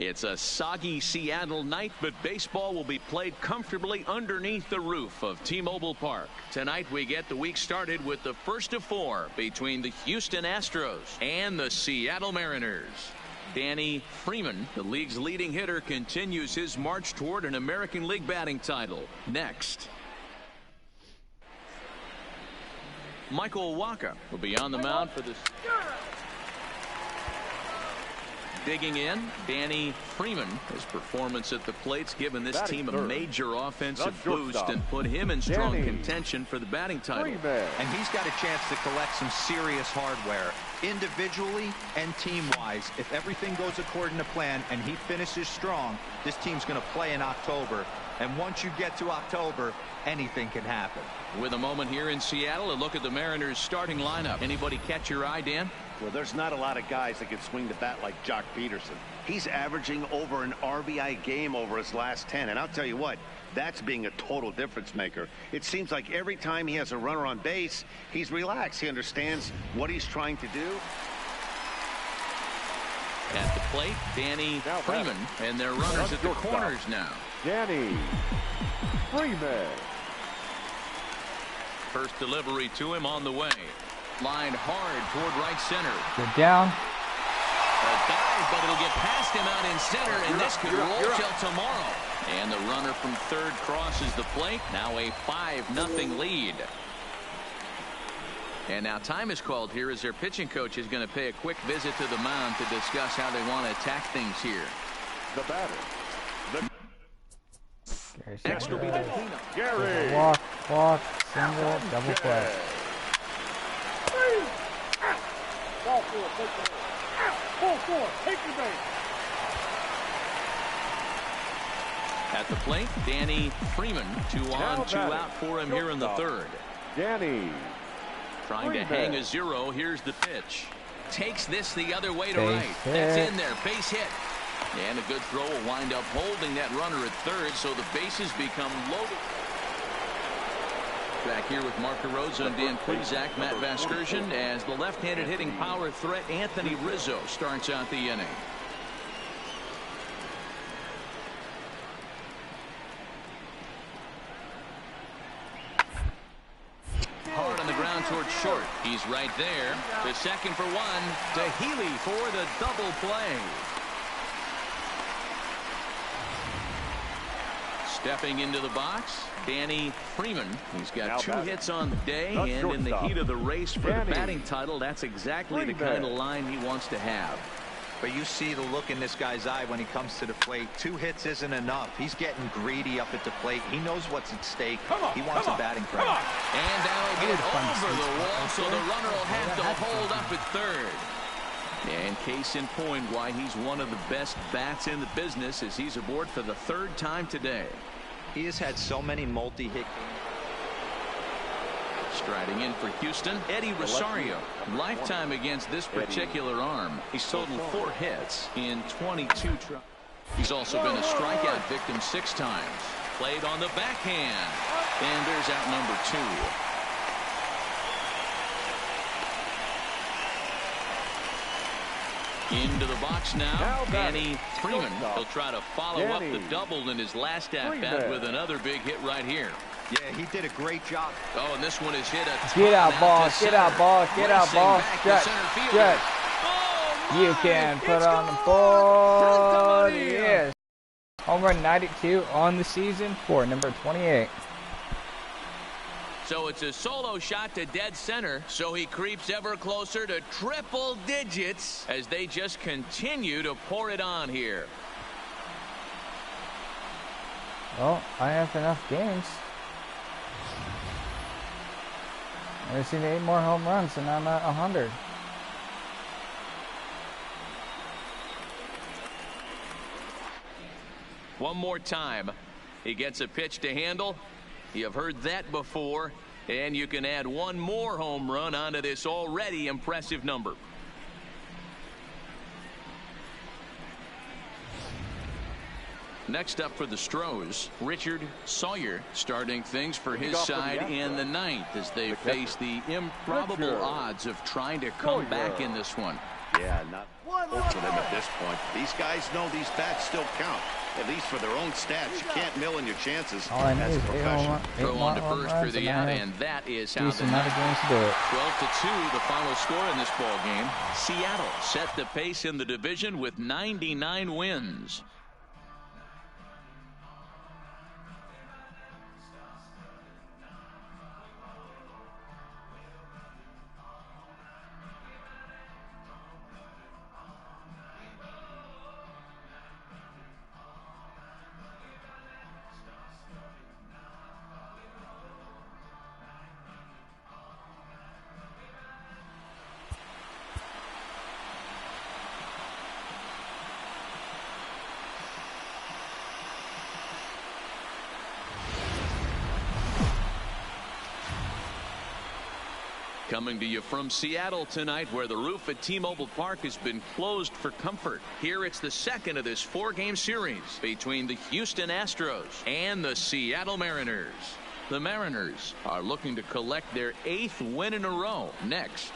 It's a soggy Seattle night, but baseball will be played comfortably underneath the roof of T-Mobile Park. Tonight we get the week started with the first of 4 between the Houston Astros and the Seattle Mariners. Danny Freeman, the league's leading hitter, continues his march toward an American League batting title. Next, Michael Wacha will be on the mound for this. Digging in, Danny Freeman. His performance at the plate's given this team a major offensive boost and put him in strong contention for the batting title. And he's got a chance to collect some serious hardware, individually and team-wise. If everything goes according to plan and he finishes strong, this team's going to play in October. And once you get to October, anything can happen. With a moment here in Seattle, a look at the Mariners' starting lineup. Anybody catch your eye, Dan? Well, there's not a lot of guys that can swing the bat like Jock Peterson. He's averaging over an RBI game over his last 10. And I'll tell you what, that's being a total difference maker. It seems like every time he has a runner on base, he's relaxed. He understands what he's trying to do. At the plate, Danny Freeman, and their runners at the corners now. Danny Freeman. First delivery to him on the way. Lined hard toward right center. Good down. A dive, but it'll get past him out in center, and this could roll till tomorrow. And the runner from third crosses the plate. Now a 5-0 lead. And now time is called here as their pitching coach is going to pay a quick visit to the mound to discuss how they want to attack things here. The batter. Next will be the cleanup. Gary. Walk, single, double play. Ball 4, take the base. Ball 4, take the base. At the plate, Danny Freeman. 2 on, 2 out for him here in the third. Danny trying to hang a 0. Here's the pitch. Takes this the other way to right. Hit. That's in there. Base hit. And a good throw will wind up holding that runner at third, so the bases become loaded. Back here with Mark DeRosa and Dan Plezak, Matt Vasgersian, as the left-handed hitting power threat Anthony Rizzo starts out the inning. Hard on the ground towards short. He's right there. The second for 1 to Healy for the double play. Stepping into the box, Danny Freeman. He's got 2 hits on the day, and in the heat of the race for the batting title, that's exactly the kind of line he wants to have. But you see the look in this guy's eye when he comes to the plate. 2 hits isn't enough. He's getting greedy up at the plate. He knows what's at stake. He wants a batting practice. And that'll get over the wall, so the runner will have to hold up at third. And case in point why he's one of the best bats in the business as he's aboard for the 3rd time today. He has had so many multi-hit games. Striding in for Houston, Eddie Rosario. Lifetime against this particular arm. He's totaled 4 hits in 22 tries. He's also been a strikeout victim 6 times. Played on the backhand. And there's out number 2. Into the box now, Danny Freeman. He'll try to follow up the double in his last at-bat with another big hit right here. Yeah, he did a great job. Oh, and this one is hit a Get out, ball. Get out, ball. Get out, ball. Stretch. You can put on the board. Yes. Home run 92 on the season for number 28. So it's a solo shot to dead center. So he creeps ever closer to triple digits as they just continue to pour it on here. Well, I have enough games. I just need 8 more home runs and I'm at 100. One more time. He gets a pitch to handle. You've heard that before. And you can add 1 more home run onto this already impressive number. Next up for the Stros, Richard Sawyer starting things for his side in the 9th as they face the improbable odds of trying to come back in this one. Yeah, not hope for them at this point. These guys know these bats still count, at least for their own stats. You can't mill in your chances as a professional. Throw on to first for the out, and that is how the 12-2, the final score in this ball game. Seattle set the pace in the division with 99 wins. Coming to you from Seattle tonight, where the roof at T-Mobile Park has been closed for comfort. Here it's the second of this four-game series between the Houston Astros and the Seattle Mariners. The Mariners are looking to collect their 8th win in a row next.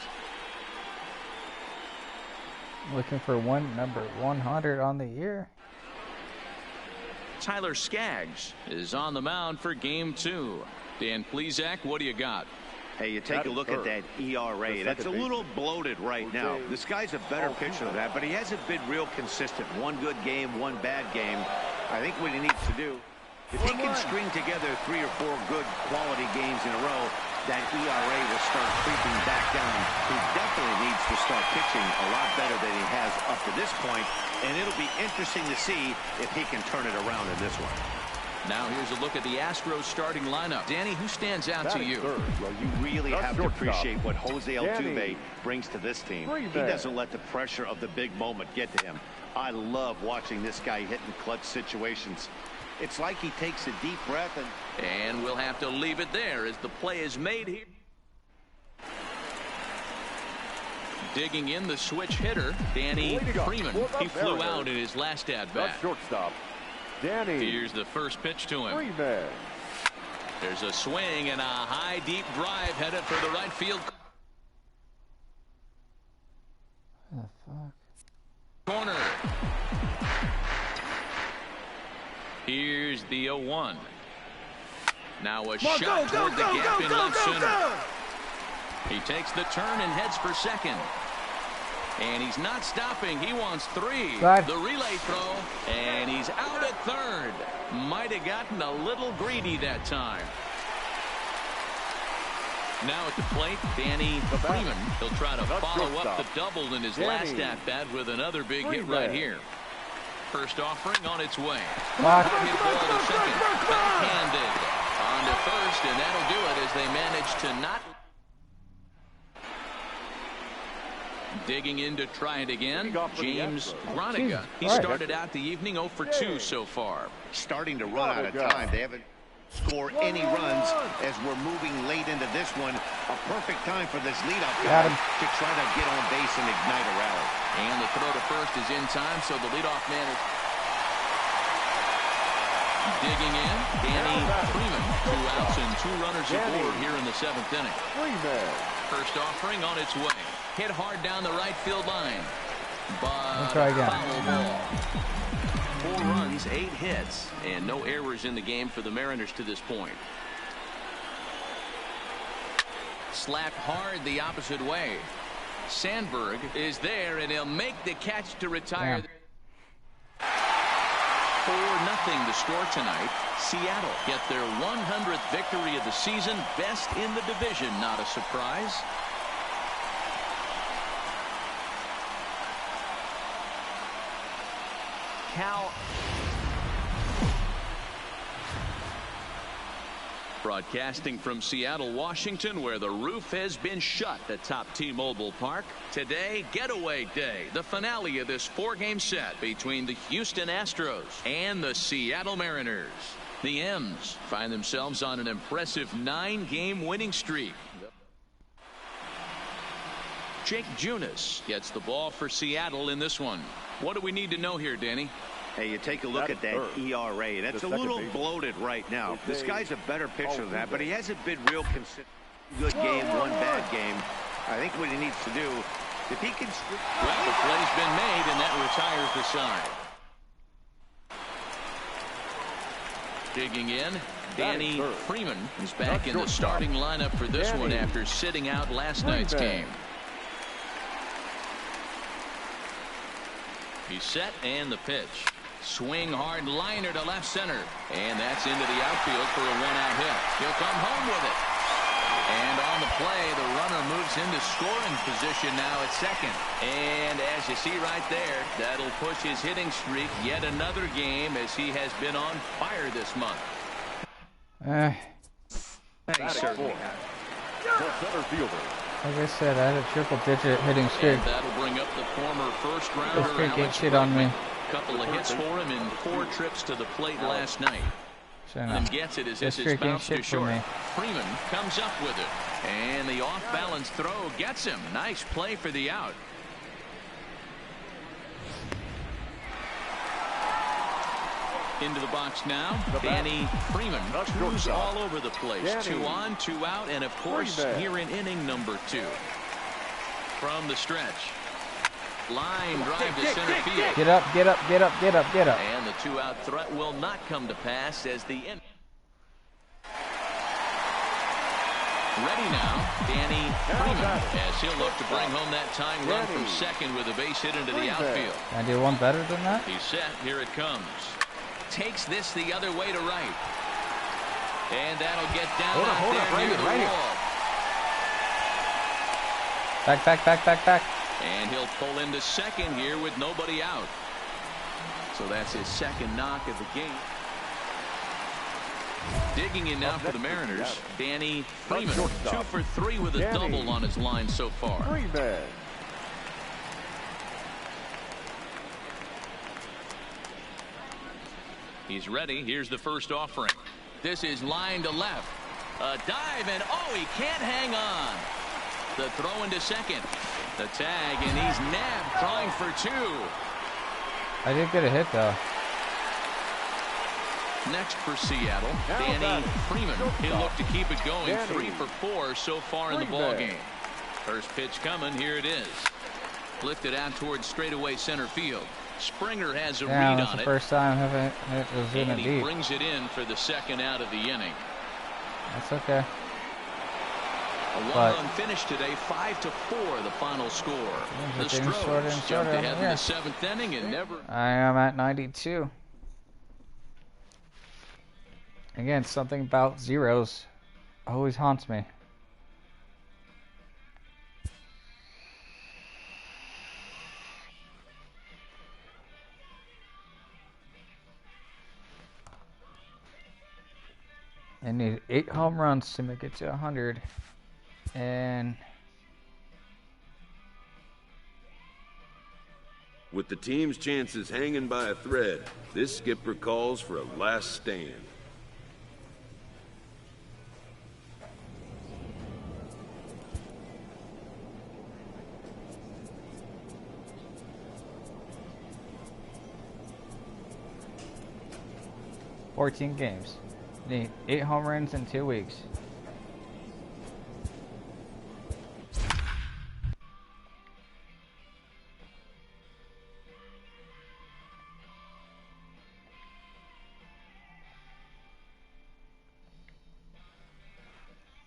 Looking for number 100 on the year. Tyler Skaggs is on the mound for game 2. Dan Plesac, what do you got? Hey, you take a look at that ERA. That's a little bloated right now. This guy's a better pitcher than that, but he hasn't been real consistent. One good game, one bad game. I think what he needs to do, if he can string together 3 or 4 good quality games in a row, that ERA will start creeping back down. He definitely needs to start pitching a lot better than he has up to this point, and it'll be interesting to see if he can turn it around in this one. Now here's a look at the Astros starting lineup. Danny, who stands out to you? Well, you really have to appreciate what Jose Altuve brings to this team. He doesn't let the pressure of the big moment get to him. I love watching this guy hit in clutch situations. It's like he takes a deep breath and we'll have to leave it there as the play is made here. Digging in the switch hitter, Danny Freeman. He flew out in his last at-bat. Shortstop. Danny. Here's the first pitch to him. There's a swing and a high deep drive headed for the right field corner. Here's the 0-1. Now a shot toward the gap in left center. He takes the turn and heads for second. And he's not stopping. He wants 3. The relay throw, and he's out at third. Might have gotten a little greedy that time. Now at the plate, Danny Freeman. He'll try to follow up the double in his last at-bat with another big hit right here. First offering on its way. Hit ball to second. Backhanded on to first, and that'll do it as they manage to not. Digging in to try it again, James Groniga. He started out the evening 0 for 2 so far. Starting to run out of time. They haven't scored any runs as we're moving late into this one. A perfect time for this leadoff guy to try to get on base and ignite a rally. And the throw to first is in time, so the leadoff man is digging in. Danny Freeman. 2 outs and 2 runners aboard here in the 7th inning. First offering on its way. Hit hard down the right field line. But foul ball. 4 runs, 8 hits, and no errors in the game for the Mariners to this point. Slapped hard the opposite way. Sandberg is there, and he'll make the catch to retire. 4-0 the score tonight. Seattle get their 100th victory of the season, best in the division. Not a surprise. Cal. Broadcasting from Seattle, Washington, where the roof has been shut atop T-Mobile Park. Today, getaway day, the finale of this 4-game set between the Houston Astros and the Seattle Mariners. The M's find themselves on an impressive 9-game winning streak. Jake Junis gets the ball for Seattle in this one. What do we need to know here, Danny? Hey, you take a look at that ERA. That's a little bloated right now. This guy's a better pitcher than that, but he hasn't been real consistent. Good game, one bad game. I think what he needs to do If he can... Well, the play's been made, and that retires the side. Digging in, Danny Freeman is back in the starting lineup for this one after sitting out last night's game. He's set, and the pitch. Swing hard liner to left center. And that's into the outfield for a one-out hit. He'll come home with it. And on the play, the runner moves into scoring position now at second. And as you see right there, that'll push his hitting streak yet another game as he has been on fire this month. Like He certainly has. The center fielder. I said, I had a triple-digit hitting streak. And that'll bring up the former first-rounder This streak Alex gets shit on me. Couple of hits for him in 4 trips to the plate last night. And gets it as This his streak ain't bounce to shit for short. me. Freeman comes up with it. And the off-balance throw gets him. Nice play for the out. Into the box now, Danny Freeman. Crews all over the place. 2 on, 2 out, and of course here in inning number 2. From the stretch. Line drive to center field. Get up, get up, get up, get up, get up. And the 2-out threat will not come to pass as the end. Ready now, Danny Freeman, as he'll look to bring home that tying run from second with a base hit into the outfield. Can I do one better than that? He's set. Here it comes. Takes this the other way to right. And that'll get down out there near the wall. Back, back, back, back, back. And he'll pull into second here with nobody out. So that's his second knock of the game. Digging in now for the Mariners, Danny Freeman. 2 for 3 with a double on his line so far. Freeman. He's ready. Here's the first offering. This is line to left. A dive, and oh, he can't hang on. The throw into second. The tag, and he's nabbed, trying for 2. I did get a hit, though. Next for Seattle, Danny Freeman. He'll look to keep it going. 3 for 4 so far in the ball game. First pitch coming. Here it is. Lifted out towards straightaway center field. Springer has a read on it. The first time it was in a And he deep. brings it in for the second out of the inning. That's okay. A one-run finish today, 5-4, the final score. The Stros jumped ahead in the 7th inning and never. I am at 92. Again, something about zeros always haunts me. I need 8 home runs to make it to 100. And with the team's chances hanging by a thread, this skipper calls for a last stand. $14 games. Need 8 home runs in 2 weeks.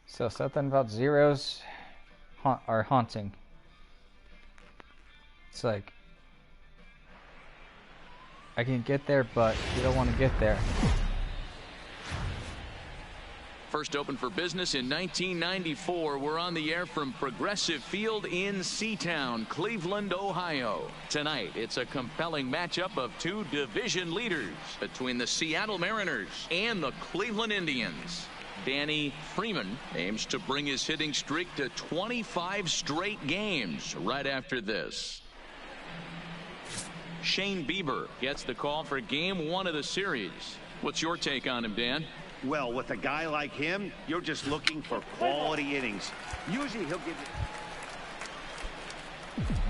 So something about zeros are haunting. It's like I can get there, but you don't want to get there. First open for business in 1994. We're on the air from Progressive Field in Seatown, Cleveland, Ohio. Tonight, it's a compelling matchup of 2 division leaders between the Seattle Mariners and the Cleveland Indians. Danny Freeman aims to bring his hitting streak to 25 straight games right after this. Shane Bieber gets the call for game 1 of the series. What's your take on him, Dan? Well, with a guy like him, you're just looking for quality innings. Usually he'll give you...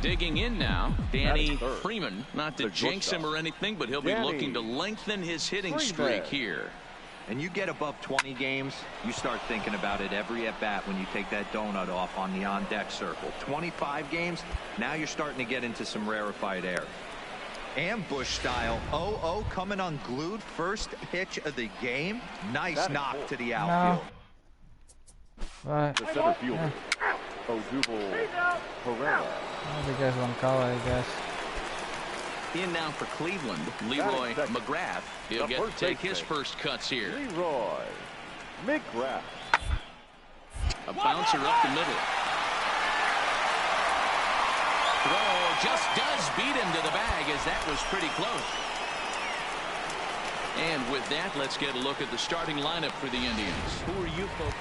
Digging in now, Danny Freeman. Not to jinx him or anything, but he'll be looking to lengthen his hitting streak here. and you get above 20 games, you start thinking about it every at-bat when you take that donut off on the on-deck circle. 25 games, now you're starting to get into some rarefied air. Ambush style. 0-0 coming unglued. First pitch of the game. Nice knock to the outfield. But The center fielder, Odubel Herrera. what do you guys want to call it, I guess? In now for Cleveland, Leroy McGrath. He'll get to take his first cuts here. Leroy McGrath. A bouncer up the middle. Throw just does beat him to the bag, as that was pretty close. And with that, let's get a look at the starting lineup for the Indians. Who are you folks?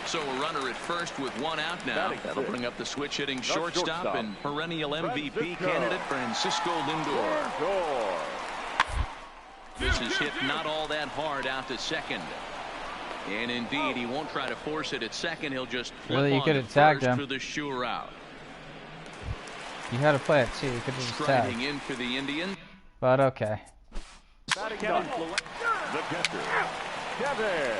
So a runner at first with one out now. That'll bring up the switch-hitting shortstop and perennial MVP candidate Francisco Lindor. This is hit not all that hard out to second. And indeed, he won't try to force it at second. He'll just flip on to first for the sure out. You had to play it too. You could have just tagged. Striding in for the Indians. But okay. The catcher, Kevin.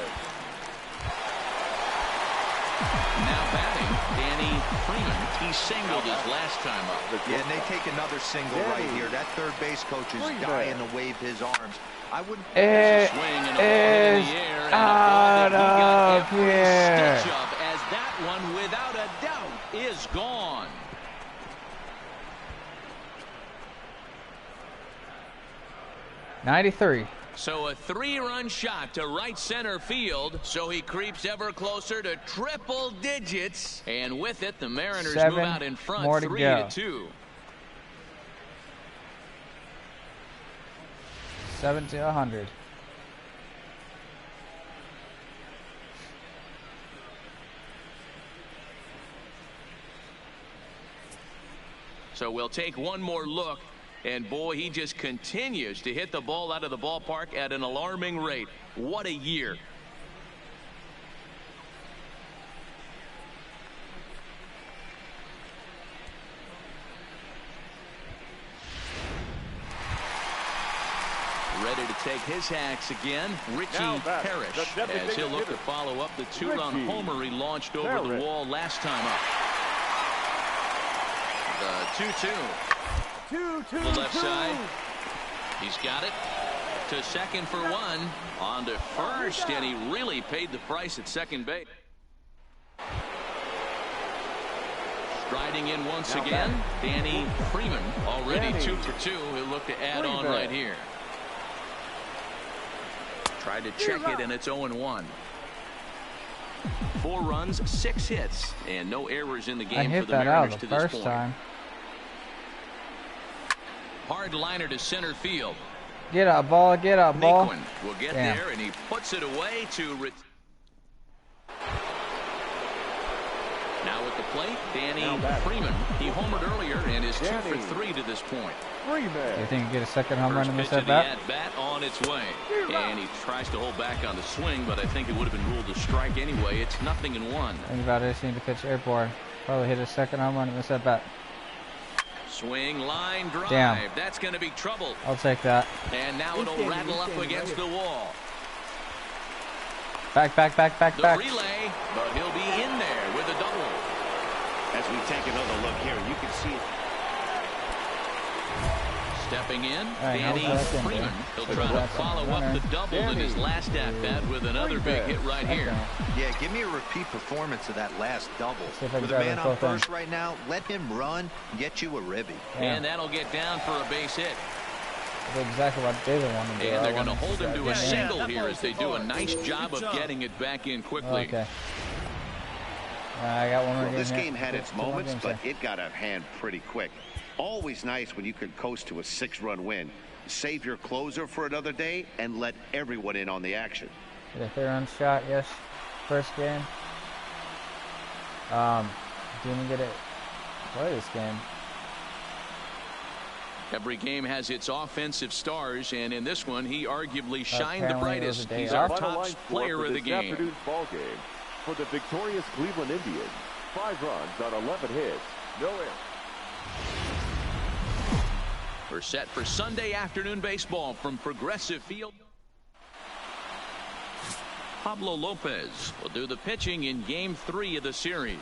Now batting, Danny Freeman. He singled his last time up. Yeah, and they take another single right here. That third base coach is dying to wave his arms. I wouldn't. It Swing and a ball in the air, and a out ball that he got of every here. stitch of, as that one, without a doubt, is gone. '93. So a 3-run shot to right center field. So he creeps ever closer to triple digits. And with it, the Mariners move out in front 3-2. 7 to 100. So we'll take one more look. And boy, he just continues to hit the ball out of the ballpark at an alarming rate. What a year. Ready to take his hacks again, Richie Parrish, as he'll look to follow up the 2-run homer he launched over the wall last time up. The 2-2. The left side. He's got it. To second for one. On to first, and he really paid the price at second base. Striding in once again, Danny Freeman. Already 2 for 2. He'll look to add on right here. Tried to check it, and it's 0-1. 4 runs, 6 hits, and no errors in the game for the Mariners to this point. Time. Hard liner to center field. Get up, ball. Get up, ball. Naquin will get there, and he puts it away to. Now at the plate, Danny Freeman. He homered earlier and is 2 for 3 to this point. Do you think you get a second home run in this at at-bat? Bat on its way, and he tries to hold back on the swing, but I think it would have been ruled a strike anyway. It's 0-1. Think about it. Just need to pitch airborne. Probably hit a second home run in this at-bat. Swing, line, drive. Damn. That's going to be trouble. I'll take that. And now it'll rattle up against the wall. Back. The relay, but he'll be in there with a double. As we take another look here, you can see it. Stepping in, Danny Freeman. He'll try to follow up the double in his last at-bat with another big hit right here. Yeah, give me a repeat performance of that last double. With a man on first right now, let him run, get you a ribby. Yeah. And that'll get down for a base hit. That's exactly what David wanted to do. And they're going to hold him to a single here as they do a nice job of getting it back in quickly. Okay. I got one more game. This game had its moments, but it got out of hand pretty quick. Always nice when you can coast to a 6-run win. Save your closer for another day and let everyone in on the action. Get a 3-run shot, yes. First game. Didn't get it. Play this game. Every game has its offensive stars, and in this one, he arguably shined the brightest. He's our top player of the game. Afternoon's ball game for the victorious Cleveland Indians. 5 runs on 11 hits, no errors. We're set for Sunday afternoon baseball from Progressive Field. Pablo Lopez will do the pitching in Game 3 of the series.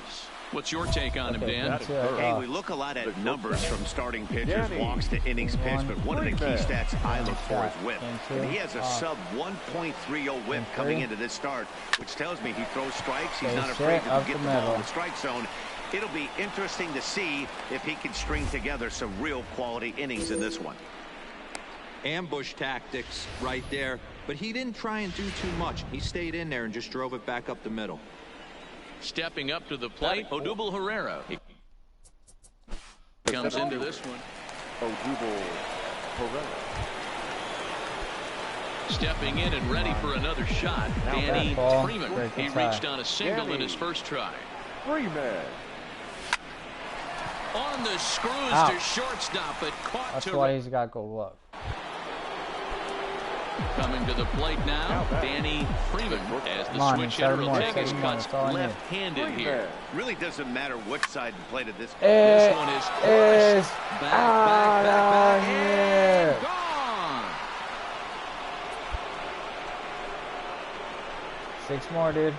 What's your take on him, Dan? Hey, we look a lot at numbers from starting pitchers, walks to innings pitched, but one of the key stats I look for is whip. And he has a sub 1.30 whip coming into this start, which tells me he throws strikes. He's not afraid to get the ball in the strike zone. It'll be interesting to see if he can string together some real quality innings in this one. Ambush tactics right there, but he didn't try and do too much. He stayed in there and just drove it back up the middle. Stepping up to the plate, Odubel Herrera. He comes into this one. Odubel Herrera. Stepping in and ready for another shot, Danny Freeman. He reached on a single in his first try. Freeman. On the screws to shortstop, but caught. That's why he's got good luck. Coming to the plate now, Danny Freeman, as the switch hitter will take his cuts left-handed here. Really doesn't matter which side the plate of this. This one is crushed. Back, and gone. 6 more, dude.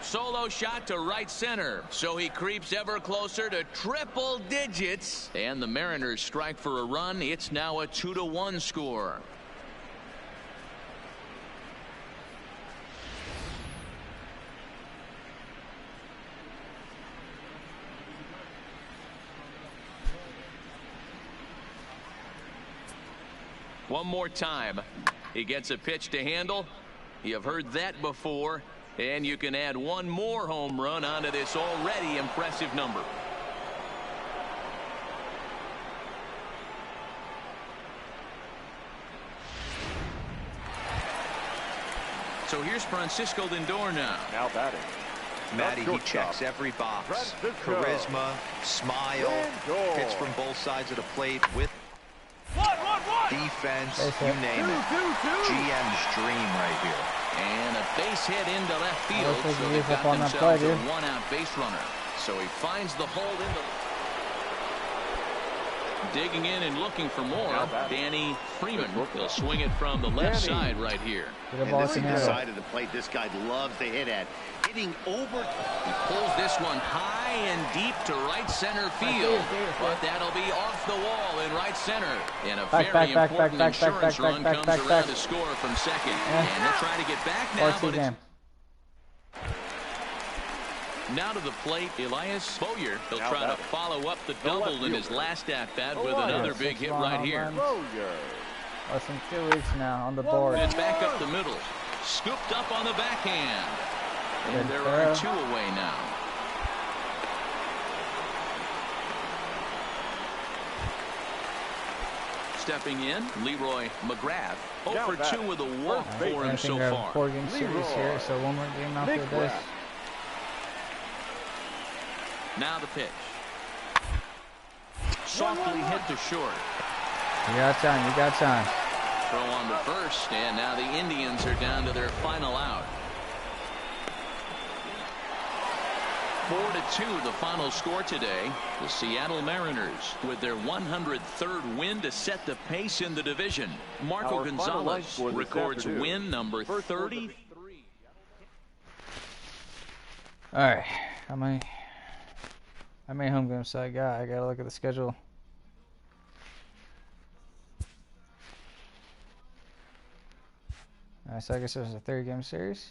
Solo shot to right center, so he creeps ever closer to triple digits, and the Mariners strike for a run. It's now a 2-1 score. One more time. He gets a pitch to handle. You've heard that before. And you can add one more home run onto this already impressive number. So here's Francisco Lindor now. Now batting. Matty, he checks every box. Charisma, smile, hits from both sides of the plate with defense, you name it. GM's dream right here. And a base hit into left field, so they've got themselves a one-out base runner. So he finds the hole in the... Digging in and looking for more, Danny Freeman. He'll swing it from the left side right here. And this is the side of the plate this guy loves to hit at. Hitting over. He pulls this one high and deep to right center field. But that'll be off the wall in right center. And a very important insurance run comes around to score from second. And they'll try to get back now, but it's... Now to the plate, Elias Boyer. He'll try to follow up the double in his last at-bat with another big hit right here. Less than 2 weeks now on the board. And it's back up the middle. Scooped up on the backhand. And there are 2 away now. Stepping in, Leroy McGrath. 0 for 2 with a walk for him so far. 4-game series here, so one more game after this. Now the pitch. Softly hit to short. You got time, you got time. Throw on to first, and now the Indians are down to their final out. 4-2 the final score today. The Seattle Mariners with their 103rd win to set the pace in the division. Marco Gonzalez records win number 33. All right, how many home games I got? I gotta look at the schedule. Alright, so I guess there's a 3-game series.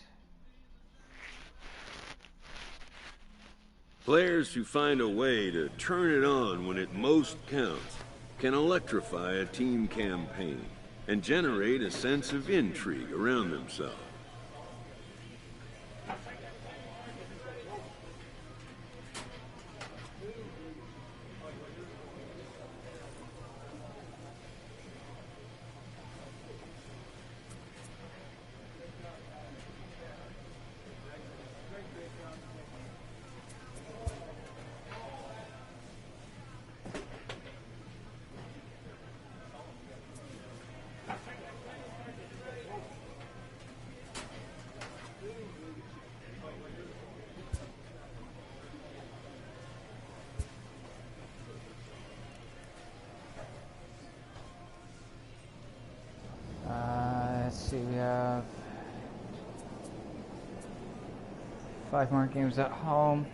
Players who find a way to turn it on when it most counts can electrify a team campaign and generate a sense of intrigue around themselves. 5 more games at home.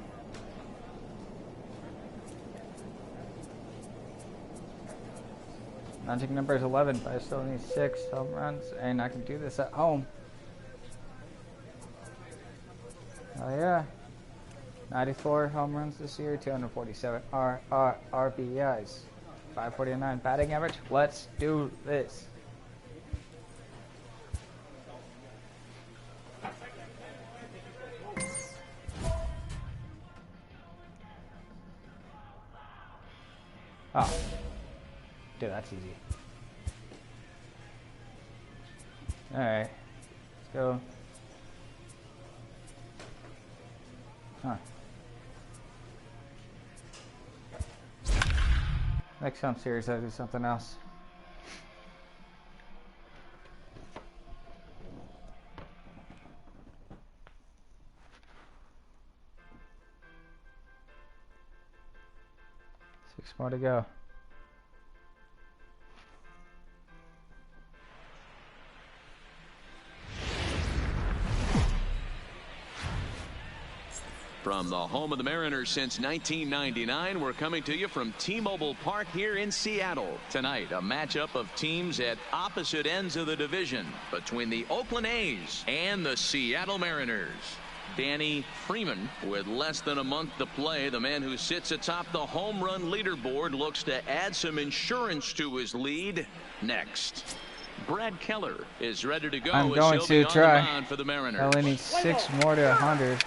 Magic number is 11, but I still need 6 home runs, and I can do this at home. Oh yeah. 94 home runs this year, 247 RBIs, 549 batting average. Let's do this. Oh, dude, that's easy. All right, let's go. Huh. Next time series, I'll do something else. Six more to go. From the home of the Mariners since 1999, we're coming to you from T-Mobile Park here in Seattle. Tonight, a matchup of teams at opposite ends of the division between the Oakland A's and the Seattle Mariners. Danny Freeman, with less than a month to play, the man who sits atop the home run leaderboard, looks to add some insurance to his lead next. Brad Keller is ready to go. I'm going to try. For the Mariners. I only need 6 more to 100.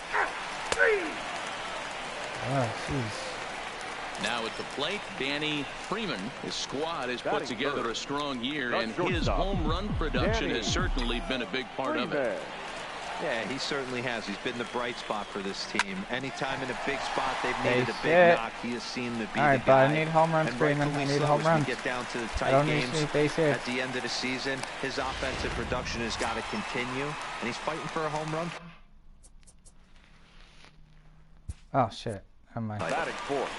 Oh, jeez. Now at the plate, Danny Freeman. His squad has put together a strong year, and his home run production has certainly been a big part of it. Yeah, he certainly has. He's been the bright spot for this team. Anytime in a big spot they've needed a big knock, he has seemed to be the guy. All right, but I need home runs, Freeman. I need home runs. Get down to the tight games at the end of the season. His offensive production has got to continue, and he's fighting for a home run. Oh shit! Never mind. Batting fourth.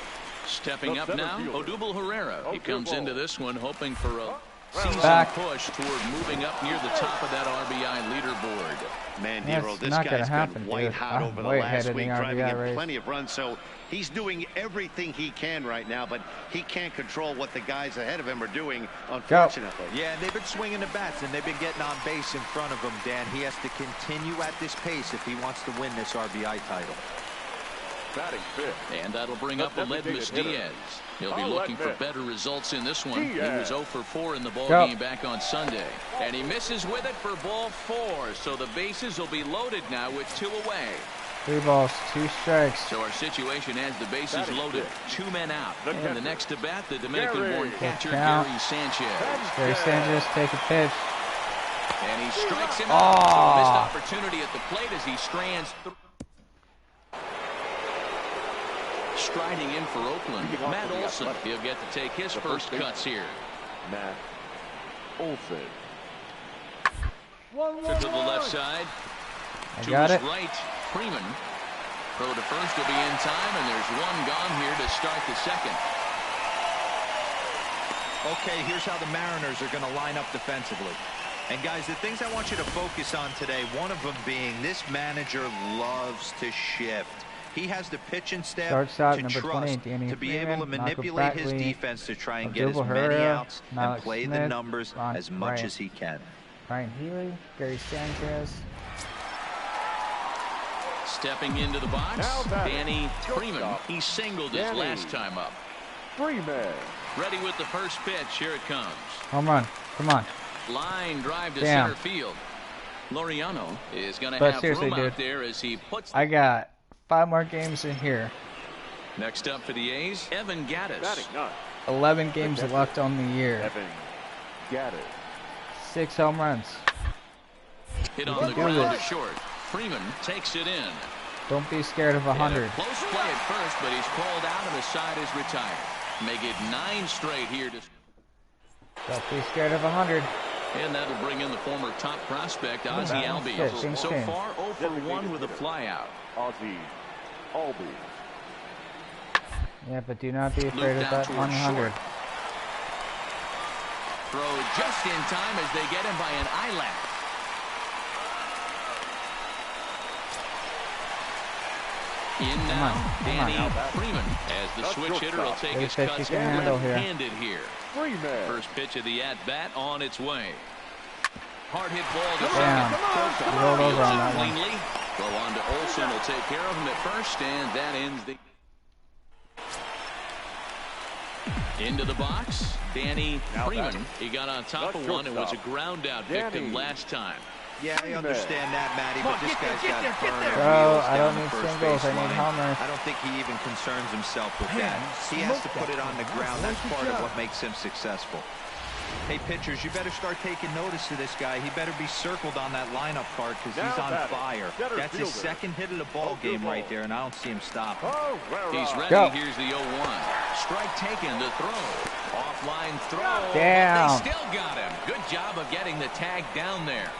Stepping up now, Odubel Herrera. He comes into this one hoping for a season push toward moving up near the top of that RBI leaderboard. Man, Hero, this guy's been white hot over the last week, driving in plenty of runs. So he's doing everything he can right now, but he can't control what the guys ahead of him are doing, unfortunately. Yeah, and they've been swinging the bats, and they've been getting on base in front of him, Dan. He has to continue at this pace if he wants to win this RBI title. And that'll bring up Aledmys Diaz. He'll be looking for better results in this one. He was 0 for 4 in the ballgame back on Sunday. And he misses with it for ball 4. So the bases will be loaded now with 2 away. 3 balls, 2 strikes. So our situation has the bases loaded. 2 men out. And the next to bat, the Dominican-born catcher, Gary Sanchez. Gary Sanchez, take a pitch. And he strikes him out. So a missed opportunity at the plate as he strands through. Striding in for Oakland, Matt Olson. He'll get to take his first cuts here. Matt Olson. To the left side. I got it. Right, Freeman. Throw to first will be in time, and there's 1 gone here to start the second. Okay, here's how the Mariners are going to line up defensively. And guys, the things I want you to focus on today, one of them being this manager loves to shift. He has the pitching staff to trust to be able to manipulate his defense to try and get as many outs and play the numbers as much as he can. Ryan Healy, Gary Sanchez. Stepping into the box, Danny Freeman. He singled his last time up. Freeman. Ready with the first pitch. Here it comes. Home run. Come on. Line drive to center field. Laureano is going to have room out there as he puts. I got 5 more games in here. Next up for the A's, Evan Gattis. 11 games left on the year. Evan Gattis. 6 home runs. Hit on the ground to short. Freeman takes it in. Don't be scared of 100. Close play at first, but he's called out and the side is retired. Make it 9 straight here. Don't be scared of 100. And that'll bring in the former top prospect, Ozzie Albies. So far, 0 for 1 with a flyout. Ozzie Albies. Yeah, but do not be afraid of that 100. Throw just in time as they get him by an eyelash. In now, Danny Freeman, as the switch hitter will take his cuts handed here. First pitch of the at-bat on its way. Hard hit ball to second. Rolled over on that one. Cleanly. Throw on to Olsen will take care of him at first, and that ends the... Into the box, Danny Freeman. He got on top of one and was a ground out victim last time. Yeah, I understand that, Matty, but this guy's got burner Bro, wheels I don't down the need first singles, I base need line. homers. I don't think he even concerns himself with that. He has to put it on the ground. That's part of what makes him successful. Hey, pitchers, you better start taking notice of this guy. He better be circled on that lineup card because he's on fire. That's his second hit of the ball game right there, and I don't see him stopping. He's ready. Go. Here's the 0-1. Strike taken to throw. Offline throw. Damn. But they still got him. Good job of getting the tag down there.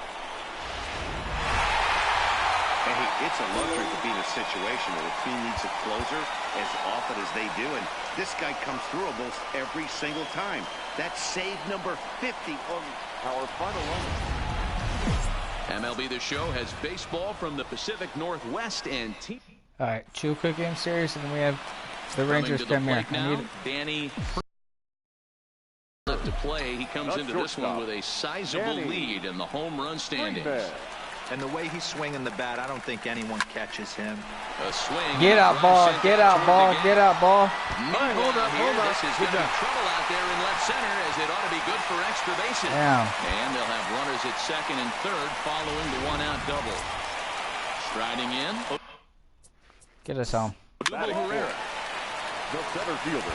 Hey, it's a luxury to be in a situation where the team needs a closer as often as they do, and this guy comes through almost every single time. That's save number 50 on our final run. MLB The Show has baseball from the Pacific Northwest and team. All right, 2 quick game series, and then we have the Rangers Coming to the come here. plate now, Danny left to play. He comes into this one with a sizable lead in the home run standings. And the way he's swinging the bat, I don't think anyone catches him. A swing. Get out, ball. Get out, ball. Get out, ball. Hold up. This is going to be trouble out there in left center, as it ought to be good for extra bases. Yeah. And they'll have runners at second and third following the one-out double. Striding in. Get us home. Herrera. The center fielder.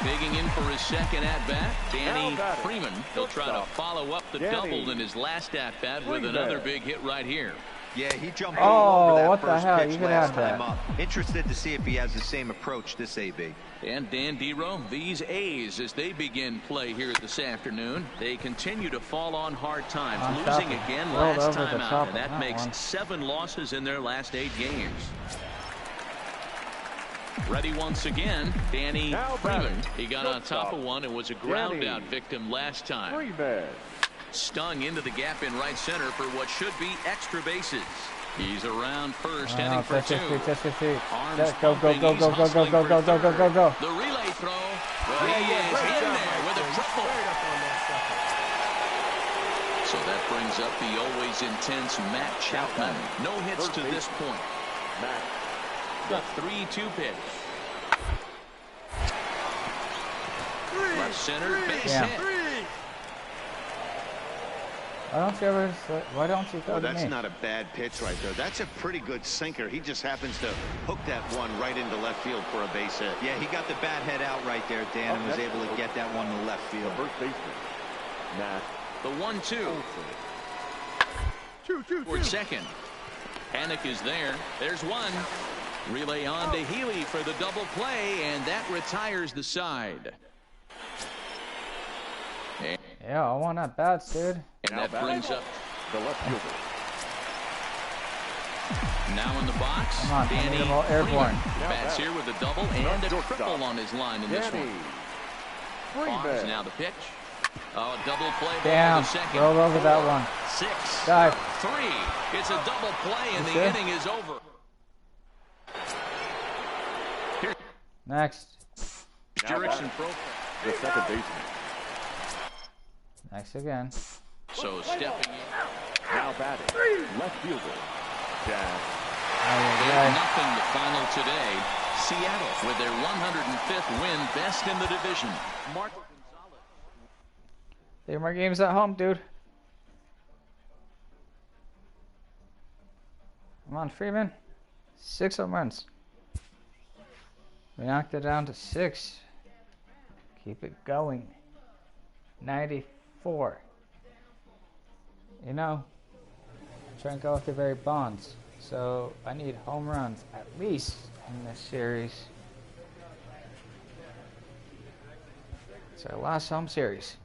Digging in for his second at-bat, Danny Freeman. He'll try to follow up the double in his last at-bat with another big hit right here. Yeah, he jumped all over that what the first hell? pitch You could last have time that. up. Interested to see if he has the same approach this AB. And Dan Dero, these A's, as they begin play here this afternoon, they continue to fall on hard times, losing again last time out, and that makes 7 losses in their last 8 games. Ready once again, Danny Freeman. He got on top of one and was a ground out victim last time. Stung into the gap in right center for what should be extra bases. He's around first, heading for 2. Arms go, go, go, go, go, go, go, go, go, go, go, go. The relay throw. Well, he is in there with a triple. So that brings up the always intense Matt Chapman. No hits to this point. The 3-2 pitch. Left center, base hit. Why don't you throw to me? That's not a bad pitch right there. That's a pretty good sinker. He just happens to hook that one right into left field for a base hit. Yeah, he got the bat head out right there, Dan, and was able to get that one to left field. First baseman. Matt. The 1-2. Toward second. Panic is there. There's one. Relay on to Healy for the double play, and that retires the side. Yeah, I want that bats, dude. And that brings up the left fielder. Now in the box, Come on, Danny airborne. Bats here with a double and a triple on his line in this one. Farms now the pitch. Oh, double play. Damn, roll over that one. 6, Dive. 3. It's a double play, and the inning is over. Here. Next. Jurickson profile. The second baseman. Next again. So stepping in. Now batting. Left fielder. Dash. There's nothing the final today. Seattle with their 105th win, best in the division. Mark Gonzalez. 3 more games at home, dude. Come on, Freeman. 6 home runs. We knocked it down to 6. Keep it going. 94. You know, try and go with the Barry Bonds. So I need home runs at least in this series. It's our last home series.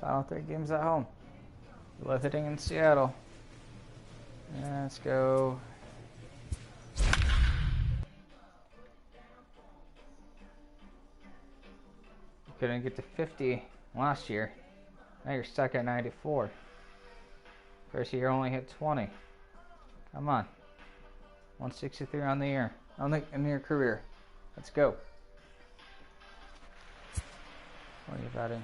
Final 3 games at home. Left hitting in Seattle. Let's go. Couldn't get to 50 last year. Now you're stuck at 94. First year only hit 20. Come on. 163 on the year. In your career. Let's go. What are you batting?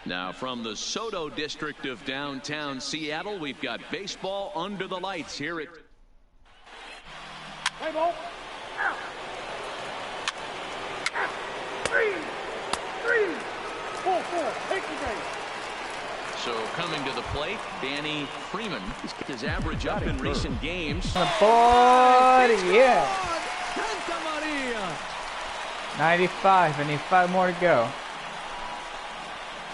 Now from the Soto district of downtown Seattle, we've got baseball under the lights here at... Hey, ball. Three. 4-4. Take the game. So coming to the plate, Danny Freeman. He's kept his average up in recent games. The board, yeah. 95. I need 5 more to go.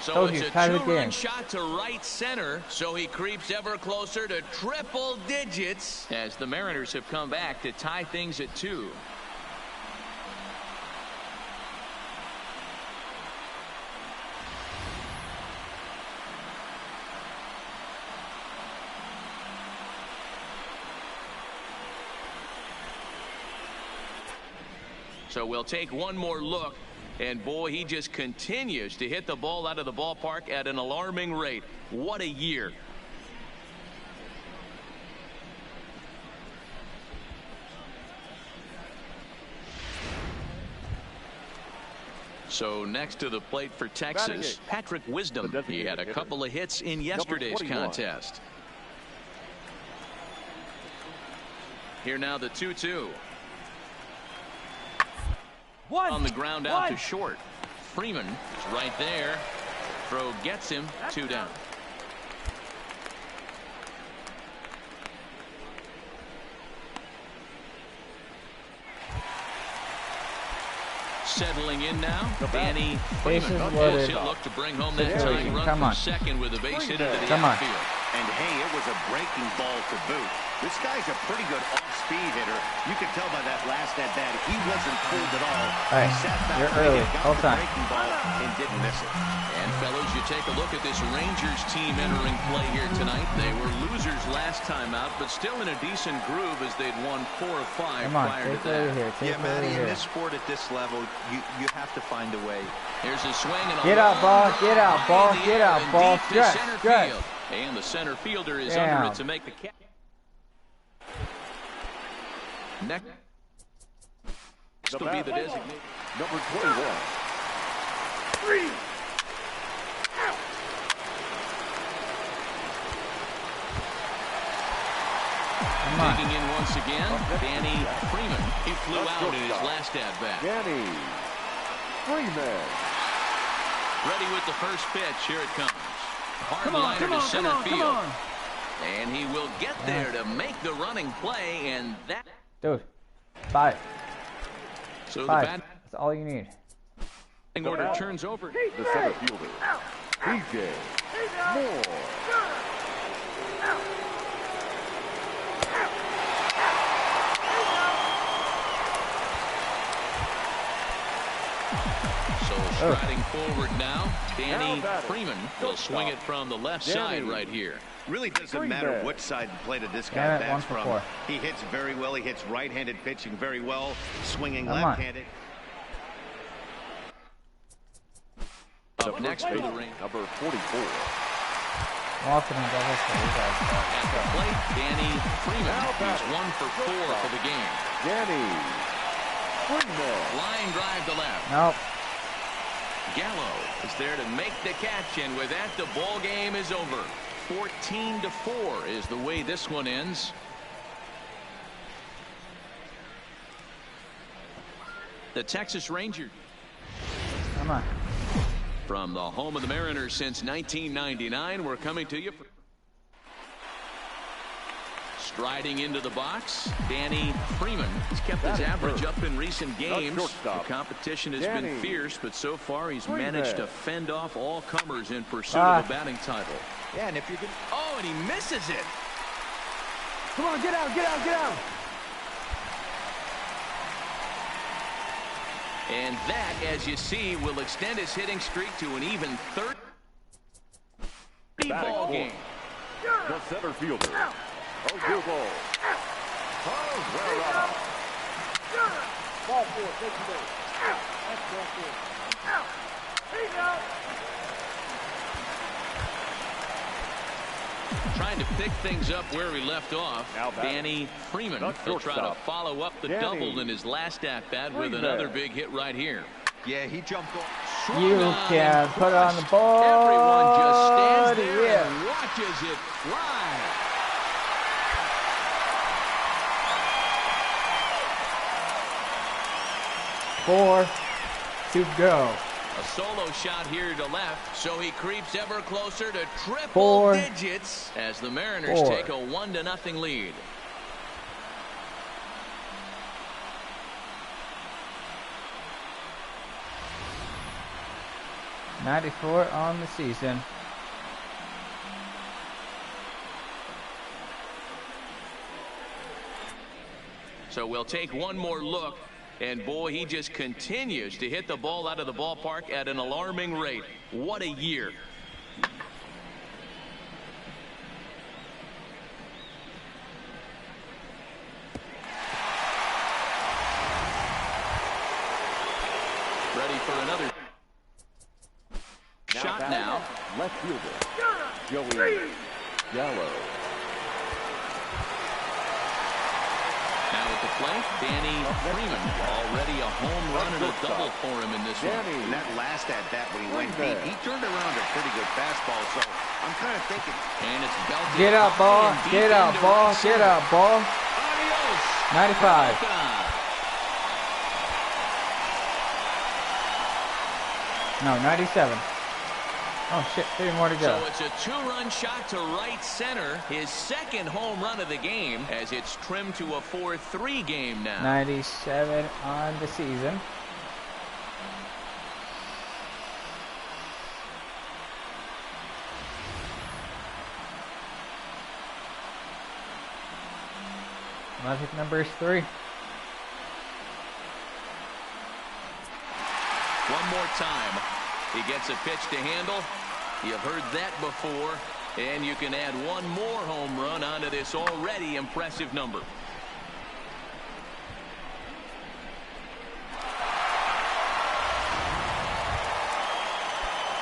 So it's a 2-run shot to right center. So he creeps ever closer to triple digits as the Mariners have come back to tie things at 2. So we'll take one more look, and boy, he just continues to hit the ball out of the ballpark at an alarming rate. What a year. So next to the plate for Texas, Patrick Wisdom. He had a couple of hits in yesterday's contest. Here now the 2-2. On the ground out to short. Freeman is right there. Throw gets him. 2 down. Settling in now, Danny Freeman. He'll look to bring home that tying run from second with a base hit into the outfield. And hey, it was a breaking ball to boot. This guy's a pretty good off-speed hitter. You could tell by that last at-bat, he wasn't fooled at all. Hey, he sat back you're early. got the Time. breaking ball and didn't miss it. And fellas, you take a look at this Rangers team entering play here tonight. They were losers last time out, but still in a decent groove as they'd won 4 or 5 prior to that. Yeah, Matty, in this sport at this level, you have to find a way. Here's a swing and a get out, ball, get out, ball, get out, ball. Stretch. And the center fielder is under it to make the catch. Next will be the designated. Number 21. 3. Digging in once again, Danny Freeman. He flew out in his last at-bat. Danny Freeman. Ready with the first pitch. Here it comes. Hard liner to center field. And he will get there to make the running play, and that... Dude, 5. So 5. The bat... That's all you need. Order turns over. The center fielder, DJ Moore. So striding forward now, Danny Freeman will swing it from the left side right here. Really doesn't matter which side the plate of this guy bats from. He hits very well. He hits right-handed pitching very well. Swinging left-handed. Up next for the ring, number 44. Walking at the plate, Danny Freeman. He's 1 for 4 for the game. Danny Freeman. Line drive to left. Nope. Gallo is there to make the catch, and with that, the ball game is over. 14-4 is the way this one ends. The Texas Rangers. Come on. From the home of the Mariners since 1999, we're coming to you. Striding into the box, Danny Freeman. He's kept his average up in recent games. The competition has been fierce, but so far he's managed to fend off all comers in pursuit of a batting title. Yeah, and if you're going oh, and he misses it. Come on, get out, get out, get out. And that, as you see, will extend his hitting streak to an even 30 ball game. The center fielder, Odugo. Ball 4, take the ball. That's ball 4. He's out. trying to pick things up where we left off. Danny Freeman will try to follow up the double in his last at-bat with another big hit right here. Yeah, he jumped off. You can put it on the board. Everyone just stands there and watches it fly. Four to go. A solo shot here to left, so he creeps ever closer to triple digits as the Mariners take a 1-0 lead. .94 on the season. So we'll take one more look. And boy, he just continues to hit the ball out of the ballpark at an alarming rate. What a year. Ready for another shot now. Left fielder, Joey Gallo. Now at the plate, Danny Freeman. Already a home run and a double for him in this one. And that last at-bat when he went deep, he turned around a pretty good fastball, so I'm kind of thinking. And it's belted. Get out, ball. Get out, ball. Get out, ball. Adios. 95. No, 97. Oh, shit. 3 more to go. So it's a 2-run shot to right center. His second home run of the game as it's trimmed to a 4-3 game now. 97 on the season. Magic number is 3. One more time. He gets a pitch to handle. You've heard that before. And you can add one more home run onto this already impressive number.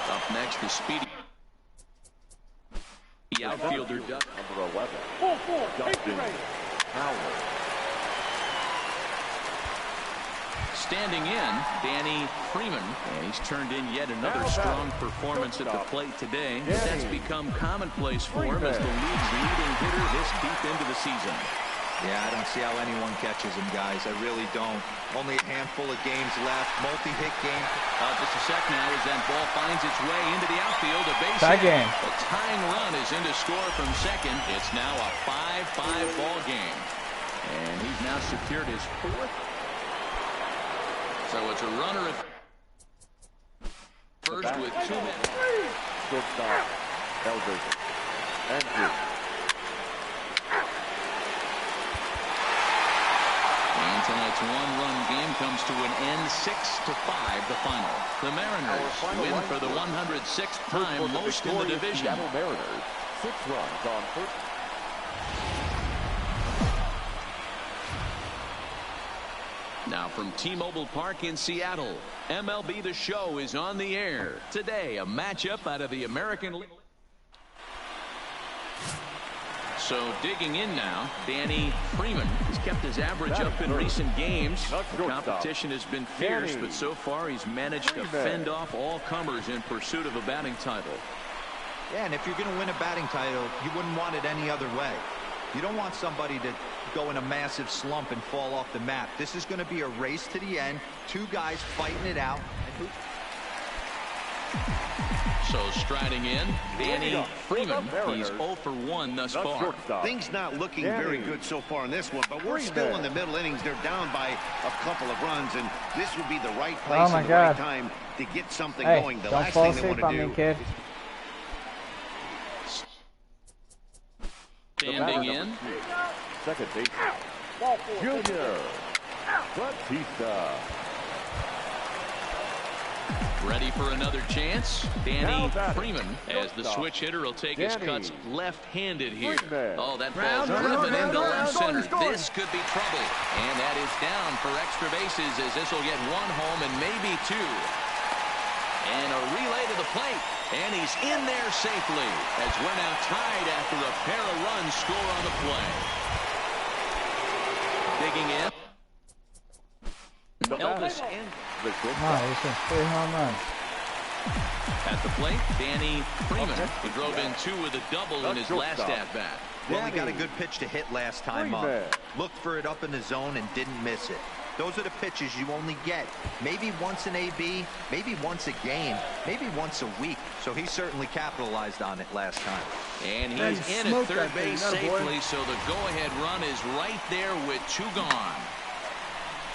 Up next, the speedy outfielder. Number 11. Justin Howard. Standing in, Danny Freeman. And he's turned in yet another strong performance at the plate today. That's become commonplace for him as the league's leading hitter this deep into the season. Yeah, I don't see how anyone catches him, guys. I really don't. Only a handful of games left. Multi-hit game. Just a sec now as that ball finds its way into the outfield. A base hit. A tying run is in to score from second. It's now a 5-5 ball game. And he's now secured his 4th. So it's a runner at first with 2 men. Shortstop, Elvis, Andrew. And tonight's 1-run game comes to an end, 6-5 the final. The Mariners win for the 106th time most in the division. Seattle Mariners, 6 runs on first. Now from T-Mobile Park in Seattle, MLB The Show is on the air. Today, a matchup out of the American League. So digging in now, Danny Freeman has kept his average up in recent games. The competition has been fierce, but so far he's managed to fend off all comers in pursuit of a batting title. Yeah, and if you're going to win a batting title, you wouldn't want it any other way. You don't want somebody to go in a massive slump and fall off the map. This is going to be a race to the end. 2 guys fighting it out. So striding in, Danny Freeman. He's 0 for 1 thus far. Things not looking very good so far in this one, but we're still in the middle innings. They're down by a couple of runs, and this would be the right place and the right time to get something going. The last thing they want to do. Kid. Standing in. Second base, Junior Batista. Ready for another chance. Danny Freeman, as the switch hitter, will take his cuts left-handed here. Oh, that ball's driven into left center. This could be trouble. And that is down for extra bases as this will get 1 home and maybe 2. And a relay to the plate. And he's in there safely as we're now tied after a pair of runs score on the play. Digging in. Elvis in. He's in 3 home runs. At the plate, Danny Freeman. He drove in 2 with a double in his last at-bat. Well, he got a good pitch to hit last time up. Looked for it up in the zone and didn't miss it. Those are the pitches you only get. Maybe once an AB, maybe once a game, maybe once a week. So he certainly capitalized on it last time. And he's in at third base safely, so the go-ahead run is right there with 2 gone.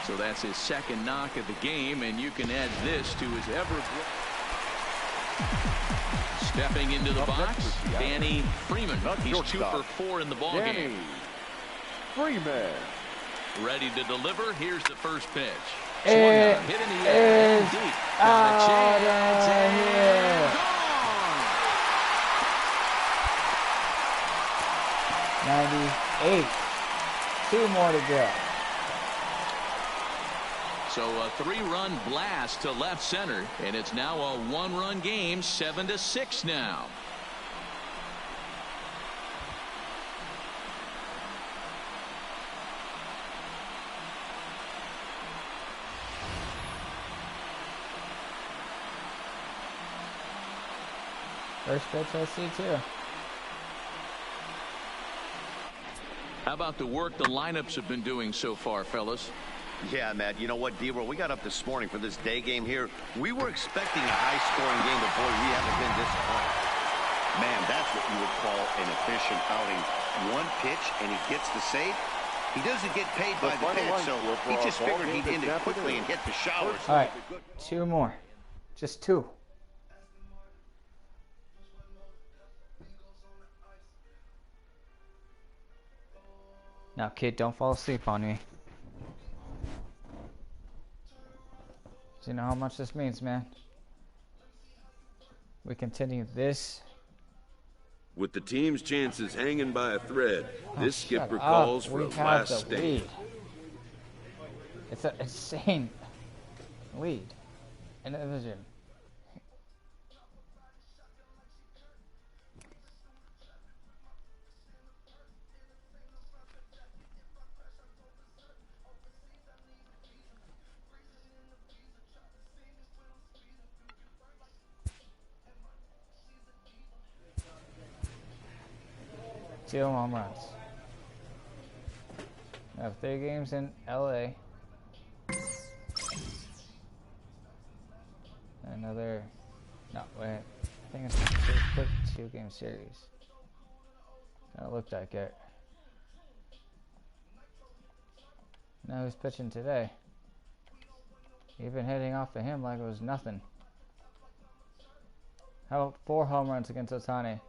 So that's his second knock of the game, and you can add this to his Stepping into the box, Danny Freeman. He's 2 for 4 in the ballgame. Freeman. Ready to deliver. Here's the first pitch. It hit in the air. is Deep. out Got a chance. of here. Gone. 98. 2 more to go. So a 3-run blast to left center, and it's now a 1-run game, 7-6 now. First pitch I see too. How about the work the lineups have been doing so far, fellas? Yeah, Matt, you know what, D-Roll, we got up this morning for this day game here. We were expecting a high-scoring game, but boy, we haven't been disappointed. Man, that's what you would call an efficient outing. 1 pitch, and he gets the save. He doesn't get paid by the pitch, so he just figured he'd end it quickly and hit the showers. All right, 2 more. Just 2. Now, kid, don't fall asleep on me. Do you know how much this means, man? We continue this. With the team's chances hanging by a thread, this skipper calls for a last stand. Lead. It's an insane lead in the division. Two home runs. I have 3 games in LA. Another, no, wait. I think it's a quick 2-game series. Kind of looked like it. Now who's pitching today? You've been hitting off of him like it was nothing. How about 4 home runs against Ohtani?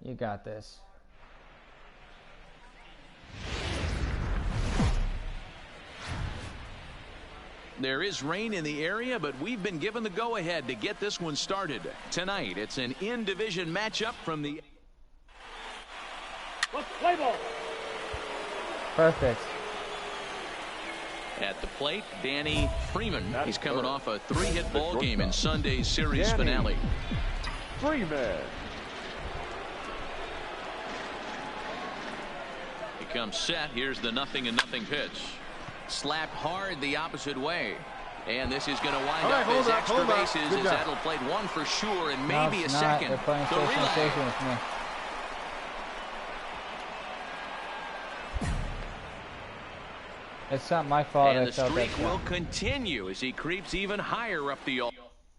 You got this. There is rain in the area, but we've been given the go-ahead to get this one started. Tonight, it's an in-division matchup from the... Let's play ball. Perfect. At the plate, Danny Freeman. He's coming off a 3-hit ball game in Sunday's series finale. Freeman. He comes set. Here's the 0-0 pitch. Slapped hard the opposite way. And this is going to wind up as extra bases as that'll play 1 for sure and maybe a second. They're playing The relay. with me. It's not my fault. And the streak will continue as he creeps even higher up the...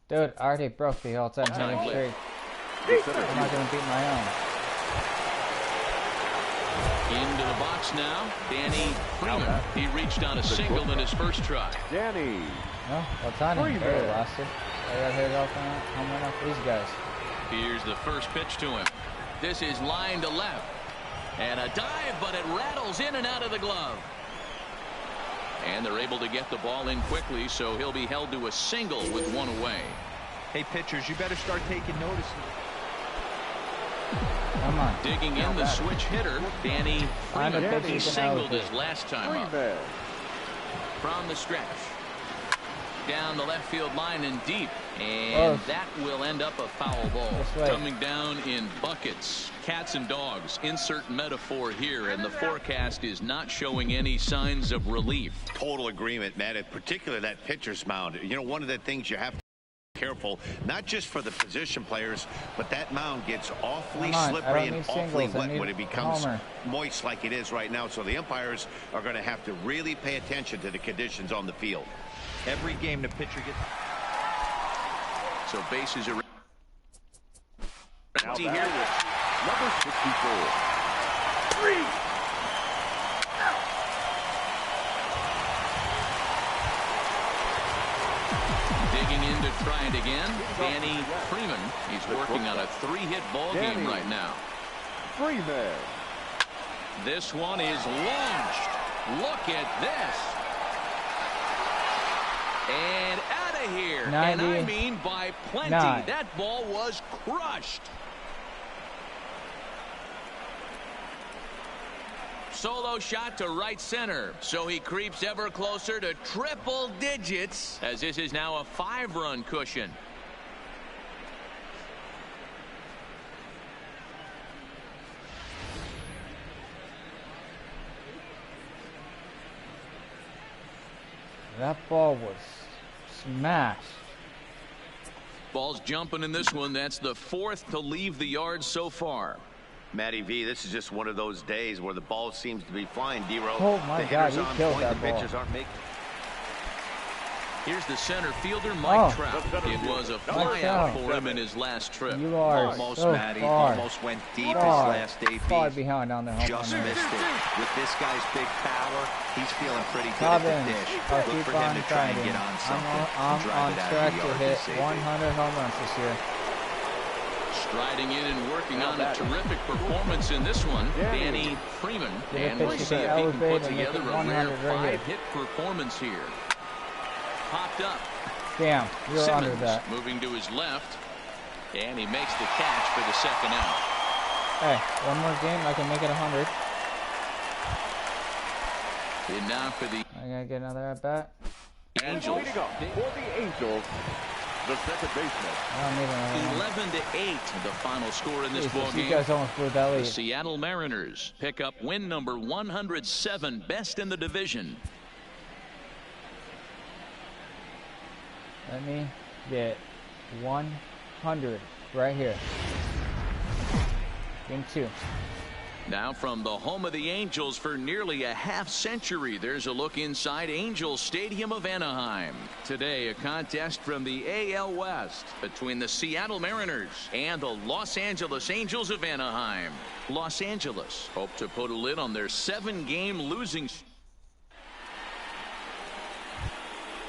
Dude, I already broke the all-time hitting streak. I'm not going to beat my own. Into the box now, Danny Freeman. He reached on a single in his first try. Danny. No, Ohtani barely lost it. I got hit off home run off these guys. Here's the first pitch to him. This is line to left. And a dive, but it rattles in and out of the glove. And they're able to get the ball in quickly, so he'll be held to a single with 1 away. Hey, pitchers, you better start taking notice. Come on. Digging in the switch hitter, Danny Freeman. He singled his last time up. From the stretch. down the left field line and deep. And that will end up a foul ball. Coming down in buckets. Cats and dogs. Insert metaphor here. And the forecast is not showing any signs of relief. Total agreement, Matt. In particular, that pitcher's mound. You know, one of the things you have to be careful, not just for the position players, but that mound gets awfully slippery and awfully wet when it becomes moist like it is right now. So the umpires are going to have to really pay attention to the conditions on the field. Every game the pitcher gets. So bases are empty here. Number 64. 3. Digging in to try it again. Danny Freeman. He's working on a 3-hit ball game right now. Freeman. This one is launched. Look at this. And out of here. 90. And I mean by plenty. 9. That ball was crushed. Solo shot to right center. So he creeps ever closer to triple digits, as this is now a 5-run cushion. That ball was smashed. Ball's jumping in this one. That's the 4th to leave the yard so far. Matty V, this is just one of those days where the ball seems to be flying. D-Row. Oh my God, he killed that the ball. pitchers aren't making. Here's the center fielder, Mike Trout. It was a flyout for him in his last trip. You are Almost, so Matty. far. Almost went deep his last AB. Far behind on the home Just run. missed it. With this guy's big power, he's feeling pretty good Cobbins, at the dish. I'll Look keep for him on to try and fighting. get on something. I'm drive on it out track of the to yard hit save 100 home runs this year. Striding in and working on a terrific performance in this one, Danny Freeman. And we'll see if he can put together a rare 5-hit performance here. Popped up. Damn, you're Simmons under that. moving to his left. And he makes the catch for the second out. Hey, one more game, I can make it 100. And now for the I gotta get another at bat. Angels. Leading up for the Angels, the second baseman. I don't need another 11-8, the final score in this one. ball You game. guys almost blew that The lead. Seattle Mariners pick up win number 107, best in the division. Let me get 100 right here. Game 2. Now from the home of the Angels for nearly a half-century, there's a look inside Angels Stadium of Anaheim. Today, a contest from the AL West between the Seattle Mariners and the Los Angeles Angels of Anaheim. Los Angeles hope to put a lid on their 7-game losing streak.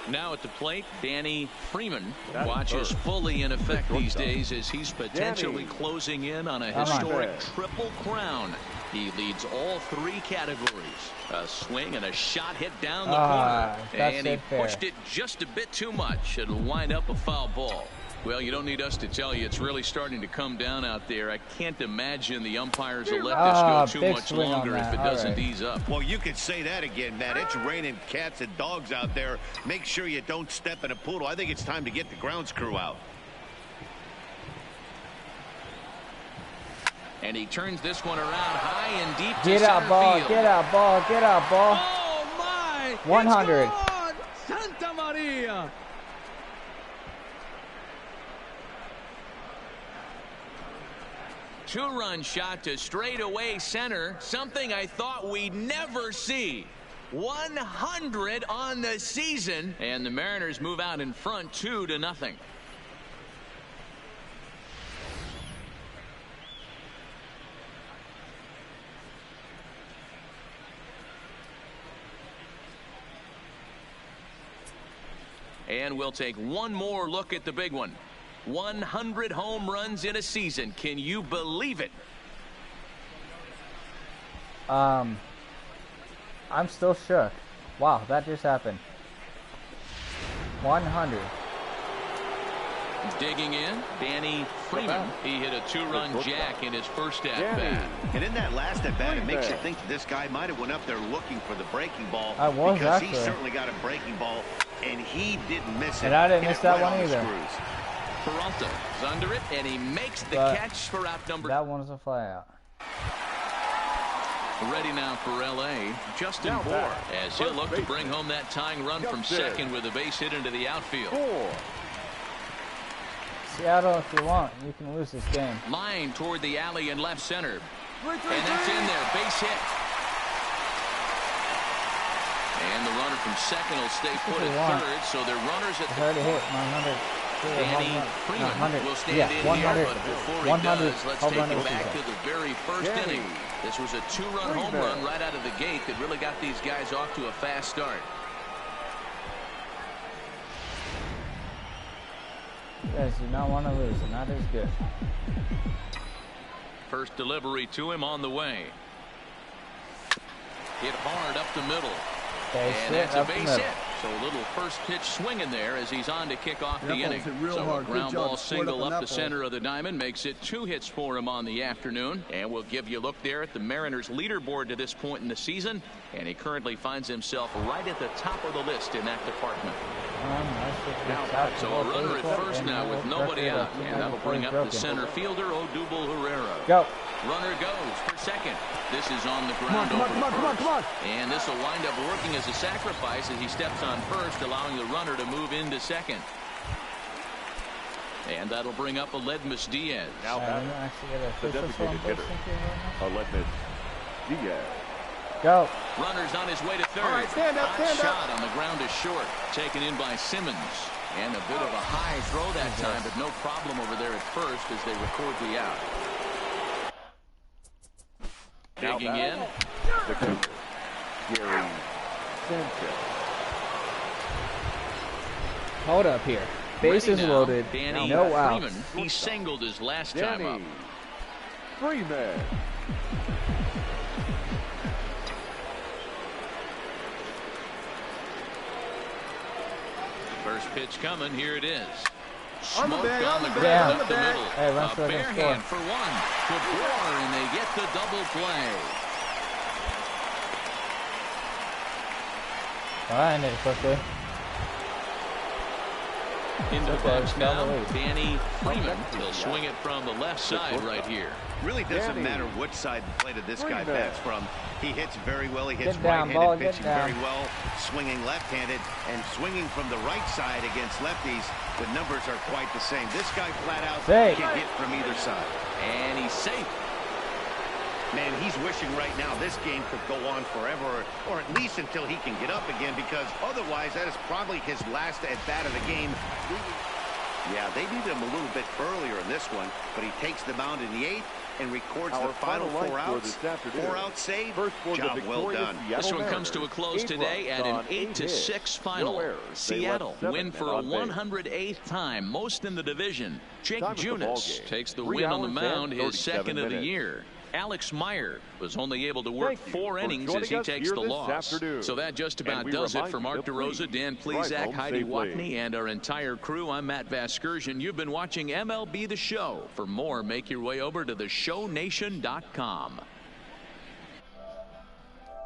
Now at the plate, Danny Freeman watches fully in effect these days as he's potentially closing in on a historic triple crown. He leads all 3 categories. A swing and a shot hit down the corner. And he pushed it just a bit too much. It'll wind up a foul ball. Well, you don't need us to tell you it's really starting to come down out there. I can't imagine the umpires will let this go too much longer if it doesn't ease up. Well, you could say that again, Matt. It's raining cats and dogs out there. Make sure you don't step in a poodle. I think it's time to get the grounds crew out. And he turns this one around high and deep to Get out, center ball. field. Get out, ball. Get out, ball. Oh, my. 100. Santa Maria. Two-run shot to straightaway center, something I thought we'd never see. 100 on the season, and the Mariners move out in front 2-0. And we'll take one more look at the big one. 100 home runs in a season. Can you believe it? I'm still shook. Wow, that just happened. 100. Digging in, Danny Freeman. He hit a 2-run jack in his first at-bat. And in that last at-bat, it makes you think that this guy might have went up there looking for the breaking ball. I was because actually. he certainly got a breaking ball and he didn't miss it. And I didn't Hit miss it that right one on the either. screws. Peralta is under it, and he makes the catch for out number. That one's a fly out. Ready now for L.A. Justin Bohr, as he'll look to bring home that tying run from second with a base hit into the outfield. Seattle, if you want, you can lose this game. Line toward the alley in left center. And that's in there. Base hit. And the runner from second will stay put at third, so they're runners at the already hit 100. Danny Freeman will stand in here, but before he does, let's take it back to the very first inning. This was a two-run home run right out of the gate that really got these guys off to a fast start. You guys do not want to lose, and that is good. First delivery to him on the way. Hit hard up the middle. And that's a base hit. So a little first pitch swing in there as he's on to kick off the inning. So a ground ball single up the center of the diamond makes it 2 hits for him on the afternoon. And we'll give you a look there at the Mariners leaderboard to this point in the season. And he currently finds himself right at the top of the list in that department. So a runner at first now with nobody out. And that'll bring up the center fielder, Odubel Herrera. Go. Runner goes for second. This is on the ground over first. And this will wind up working as a sacrifice as he steps on first, allowing the runner to move into second. And that'll bring up Aledmus Diaz. Now the designated hitter, Aledmus Diaz. Go. Runner's on his way to third. All right, stand up, stand shot on the ground is short. Taken in by Simmons. And a bit of a high throw that time, but no problem over there at first as they record the out. Digging in. The coach, Gary Sanchez. Hold up here. Bases loaded. Danny no outs. Freeman. He singled his last time up. Freeman. First pitch coming. Here it is. Smoked on the ground Damn. up the middle. Hey, a bare hand score. for one. To Bohr, and they get the double play. I ended it quickly. Into the box now, Danny Freeman. He'll swing it from the left side right here. Really doesn't matter which side the plate of this guy bats from. He hits very well. He hits down, right-handed pitching very well, swinging left-handed, and swinging from the right side against lefties. The numbers are quite the same. This guy flat out can hit from either side. And he's safe. Man, he's wishing right now this game could go on forever, or at least until he can get up again, because otherwise that is probably his last at-bat of the game. Yeah, they needed him a little bit earlier in this one, but he takes the mound in the 8th and records the final 4 outs. 4 outs saved. Job well done. This one comes to a close today at an 8-6 final. Seattle win for a 108th time, most in the division. Jake Junis takes the win on the mound, his second of the year. Alex Meyer was only able to work 4 innings as he takes the loss. So that just about does it for Mark DeRosa, Dan Plesac, Heidi Watney, and our entire crew. I'm Matt Vasgersian. You've been watching MLB The Show. For more, make your way over to theshownation.com.